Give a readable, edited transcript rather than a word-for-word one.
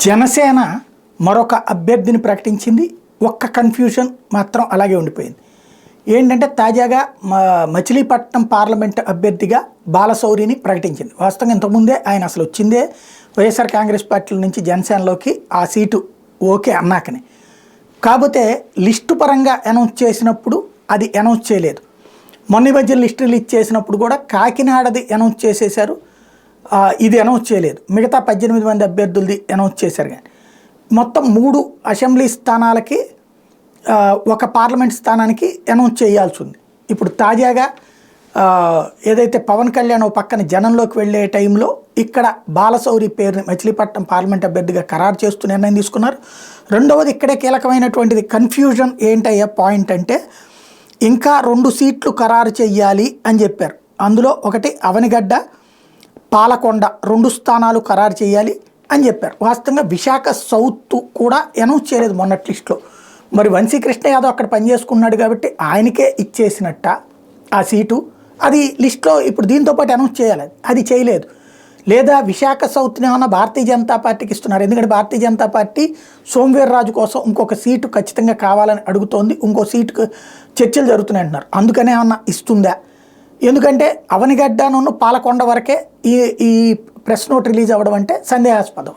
జనసేన మరొక అభ్యర్థిని ప్రకటించింది. ఒక్క కన్ఫ్యూజన్ మాత్రం అలాగే ఉండిపోయింది. ఏంటంటే తాజాగా మచిలీపట్నం పార్లమెంట్ అభ్యర్థిగా బాలశౌరిని ప్రకటించింది. వాస్తవంగా ఇంతకుముందే ఆయన అసలు వచ్చిందే వైఎస్ఆర్ కాంగ్రెస్ పార్టీ నుంచి జనసేనలోకి ఆ సీటు ఓకే అన్నాకనే. కాకపోతే లిస్టు పరంగా అనౌన్స్ చేసినప్పుడు అది అనౌన్స్ చేయలేదు. మొన్న మధ్య లిస్టు రిలీజ్ చేసినప్పుడు కూడా కాకినాడది అనౌన్స్ చేసేశారు, ఇది అనౌన్స్ చేయలేదు. మిగతా 18 మంది అభ్యర్థులది అనౌన్స్ చేశారు. కానీ మొత్తం 3 అసెంబ్లీ స్థానాలకి ఒక పార్లమెంట్ స్థానానికి అనౌన్స్ చేయాల్సి ఉంది. ఇప్పుడు తాజాగా ఏదైతే పవన్ కళ్యాణ్ పక్కన జనంలోకి వెళ్ళే టైంలో ఇక్కడ బాలశౌరి పేరుని మచిలీపట్నం పార్లమెంట్ అభ్యర్థిగా ఖరారు చేస్తూ నిర్ణయం తీసుకున్నారు. రెండవది ఇక్కడే కీలకమైనటువంటిది కన్ఫ్యూజన్ ఏంటయ్యా పాయింట్ అంటే, ఇంకా 2 సీట్లు ఖరారు చేయాలి అని చెప్పారు. అందులో ఒకటి అవనిగడ్డ, పాలకొండ 2 స్థానాలు ఖరారు చేయాలి అని చెప్పారు. వాస్తవంగా విశాఖ సౌత్ కూడా అనౌన్స్ చేయలేదు మొన్నటి లిస్టులో. మరి వంశీకృష్ణ యాదవ్ అక్కడ పనిచేసుకున్నాడు కాబట్టి ఆయనకే ఇచ్చేసినట్ట ఆ సీటు. అది లిస్టులో ఇప్పుడు దీంతో పాటు అనౌన్స్ చేయాలి, అది చేయలేదు. లేదా విశాఖ సౌత్ని ఏమన్నా భారతీయ జనతా పార్టీకి ఇస్తున్నారు. ఎందుకంటే భారతీయ జనతా పార్టీ సోమవీర్రాజు కోసం ఇంకొక సీటు ఖచ్చితంగా కావాలని అడుగుతోంది. ఇంకో సీటుకు చర్చలు జరుగుతున్నాయి అంటున్నారు. అందుకనే ఏమన్నా ఇస్తుందా? ఎందుకంటే అవనిగడ్డను పాలకొండ వరకే ఈ ప్రెస్ నోట్ రిలీజ్ అవ్వడం అంటే సందేహాస్పదం.